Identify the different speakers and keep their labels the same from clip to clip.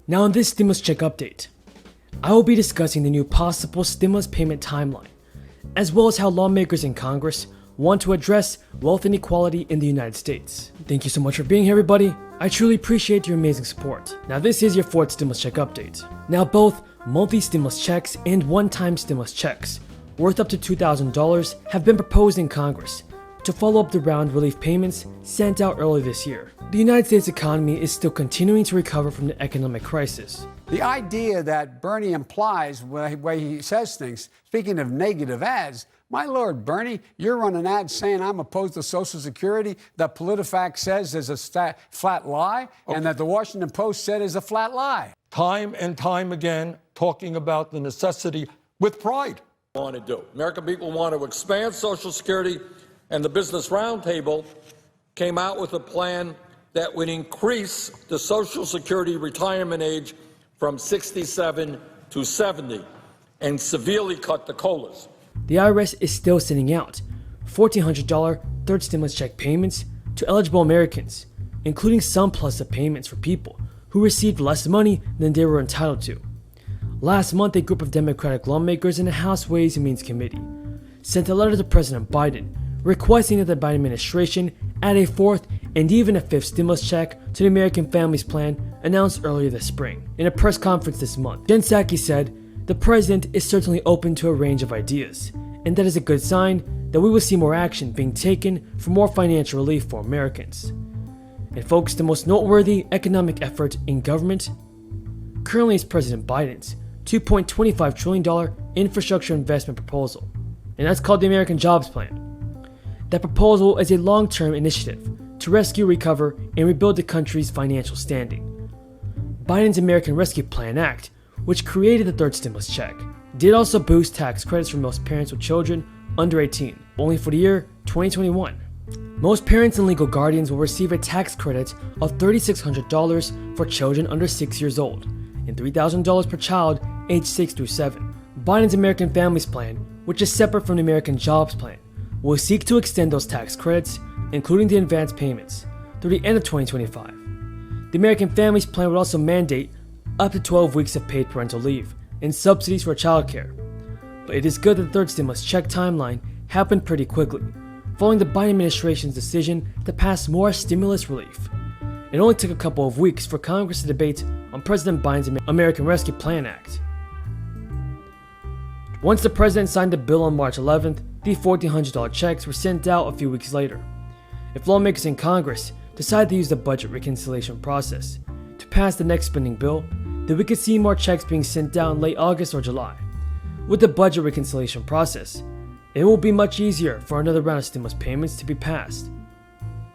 Speaker 1: Now in this stimulus check update, I will be discussing the new possible stimulus payment timeline, as well as how lawmakers in Congress want to address wealth inequality in the United States. Thank you so much for being here, everybody. I truly appreciate your amazing support. Now this is your fourth stimulus check update. Now both monthly stimulus checks and one-time stimulus checks worth up to $2,000 have been proposed in Congress to follow up the round relief payments sent out earlier this year. The United States economy is still continuing to recover from the economic crisis.
Speaker 2: The idea that Bernie implies, the way he says things, speaking of negative ads, my Lord, Bernie, you're running ads saying I'm opposed to Social Security, that PolitiFact says is a flat lie, and that the Washington Post said is a flat lie.
Speaker 3: Time and time again, talking about the necessity with pride.
Speaker 4: Want to do. American people want to expand Social Security, and the Business Roundtable came out with a plan that would increase the Social Security retirement age from 67 to 70 and severely cut the COLAs.
Speaker 1: The IRS is still sending out $1,400 third stimulus check payments to eligible Americans, including some plus-up payments for people who received less money than they were entitled to. Last month, a group of Democratic lawmakers in the House Ways and Means Committee sent a letter to President Biden requesting that the Biden administration add a fourth and even a fifth stimulus check to the American Families Plan announced earlier this spring. In a press conference this month, Jen Psaki said, "The president is certainly open to a range of ideas, and that is a good sign that we will see more action being taken for more financial relief for Americans." And folks, the most noteworthy economic effort in government currently is President Biden's $2.25 trillion infrastructure investment proposal, and that's called the American Jobs Plan. That proposal is a long-term initiative to rescue, recover, and rebuild the country's financial standing. Biden's American Rescue Plan Act, which created the third stimulus check, did also boost tax credits for most parents with children under 18, only for the year 2021. Most parents and legal guardians will receive a tax credit of $3,600 for children under 6 years old and $3,000 per child aged 6 through 7. Biden's American Families Plan, which is separate from the American Jobs Plan, will seek to extend those tax credits, including the advance payments, through the end of 2025. The American Families Plan would also mandate up to 12 weeks of paid parental leave and subsidies for childcare. But it is good that the third stimulus check timeline happened pretty quickly, following the Biden administration's decision to pass more stimulus relief. It only took a couple of weeks for Congress to debate on President Biden's American Rescue Plan Act. Once the president signed the bill on March 11th, the $1,400 checks were sent out a few weeks later. If lawmakers in Congress decide to use the budget reconciliation process to pass the next spending bill, then we could see more checks being sent out in late August or July. With the budget reconciliation process, it will be much easier for another round of stimulus payments to be passed.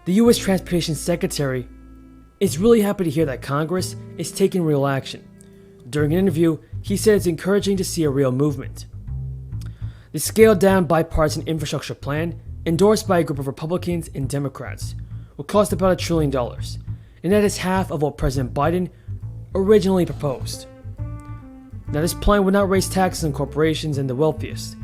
Speaker 1: The U.S. Transportation Secretary is really happy to hear that Congress is taking real action. During an interview, he said it's encouraging to see a real movement. The scaled-down bipartisan infrastructure plan, endorsed by a group of Republicans and Democrats, will cost about $1 trillion, and that is half of what President Biden originally proposed. Now, this plan would not raise taxes on corporations and the wealthiest,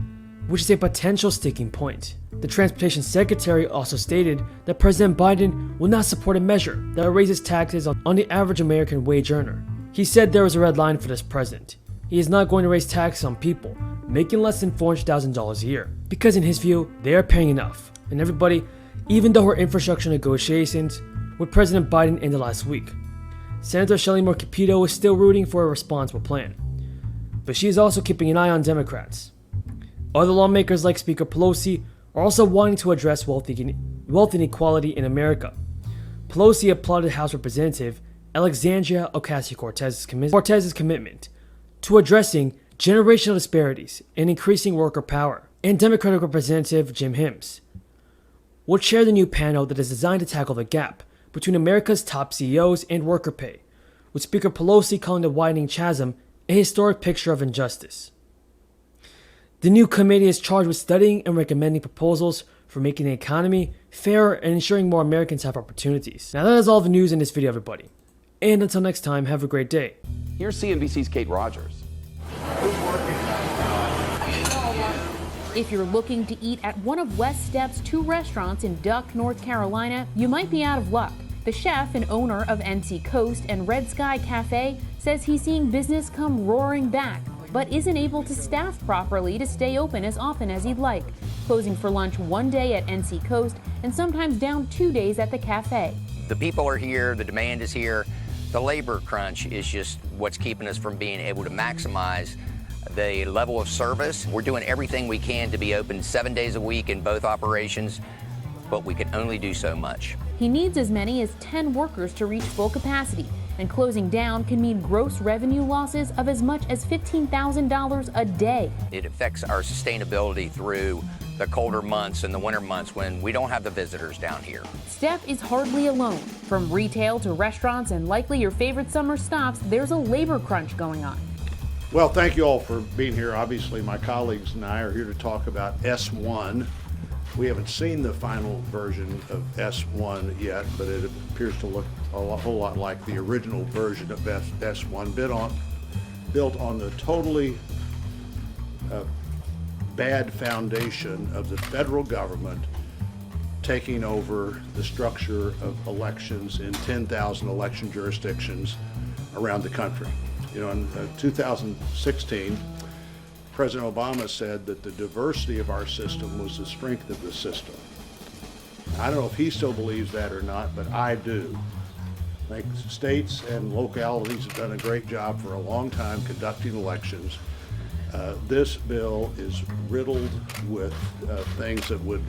Speaker 1: which is a potential sticking point. The Transportation Secretary also stated that President Biden will not support a measure that raises taxes on the average American wage earner. He said there was a red line for this president. He is not going to raise taxes on people making less than $400,000 a year, because in his view, they are paying enough. And everybody, even though her infrastructure negotiations with President Biden ended last week, Senator Shelley Moore Capito is still rooting for a responsible plan. But she is also keeping an eye on Democrats. Other lawmakers like Speaker Pelosi are also wanting to address wealth inequality in America. Pelosi applauded House Representative Alexandria Ocasio-Cortez's commitment to addressing generational disparities and increasing worker power, and Democratic Representative Jim Hims will chair the new panel that is designed to tackle the gap between America's top CEOs and worker pay, with Speaker Pelosi calling the widening chasm a historic picture of injustice. The new committee is charged with studying and recommending proposals for making the economy fairer and ensuring more Americans have opportunities. Now that is all the news in this video, everybody. And until next time, have a great day.
Speaker 5: Here's CNBC's Kate Rogers.
Speaker 6: If you're looking to eat at one of West Steps' 2 restaurants in Duck, North Carolina, you might be out of luck. The chef and owner of NC Coast and Red Sky Cafe says he's seeing business come roaring back, but isn't able to staff properly to stay open as often as he'd like, closing for lunch one day at NC Coast and sometimes down 2 days at the cafe.
Speaker 7: The people are here, the demand is here. The labor crunch is just what's keeping us from being able to maximize the level of service. We're doing everything we can to be open 7 days a week in both operations, but we can only do so much.
Speaker 6: He needs as many as 10 workers to reach full capacity, and closing down can mean gross revenue losses of as much as $15,000 a day.
Speaker 7: It affects our sustainability through the colder months and the winter months when we don't have the visitors down here.
Speaker 6: Steph is hardly alone. From retail to restaurants and likely your favorite summer stops, there's a labor crunch going on.
Speaker 8: Well, thank you all for being here. Obviously, my colleagues and I are here to talk about S1. We haven't seen the final version of S1 yet, but it appears to look a whole lot like the original version of S1, built on the totally bad foundation of the federal government taking over the structure of elections in 10,000 election jurisdictions around the country. You know, in 2016, President Obama said that the diversity of our system was the strength of the system. I don't know if he still believes that or not, but I do. I think states and localities have done a great job for a long time conducting elections. This bill is riddled with things that would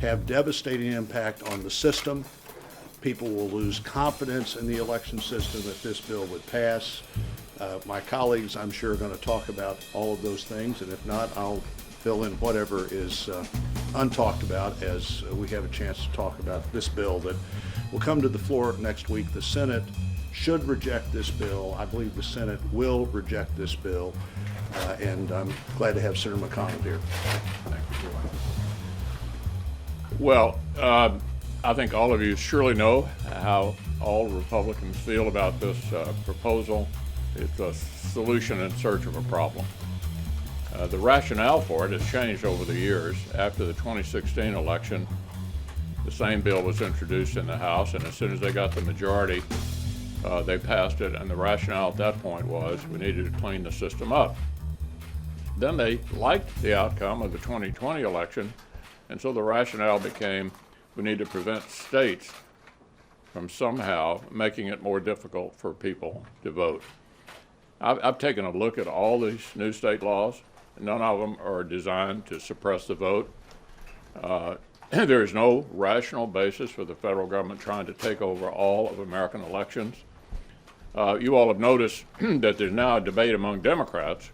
Speaker 8: have devastating impact on the system. People will lose confidence in the election system if this bill would pass. My colleagues, I'm sure, are going to talk about all of those things, and if not, I'll fill in whatever is untalked about as we have a chance to talk about this bill that will come to the floor next week. The Senate should reject this bill. I believe the Senate will reject this bill, and I'm glad to have Senator McConnell here. Thank you.
Speaker 9: Well, I think all of you surely know how all Republicans feel about this proposal. It's a solution in search of a problem. The rationale for it has changed over the years. After the 2016 election, the same bill was introduced in the House, and as soon as they got the majority, they passed it, and the rationale at that point was we needed to clean the system up. Then they liked the outcome of the 2020 election, and so the rationale became we need to prevent states from somehow making it more difficult for people to vote. I've taken a look at all these new state laws. None of them are designed to suppress the vote. There is no rational basis for the federal government trying to take over all of American elections. You all have noticed that there's now a debate among Democrats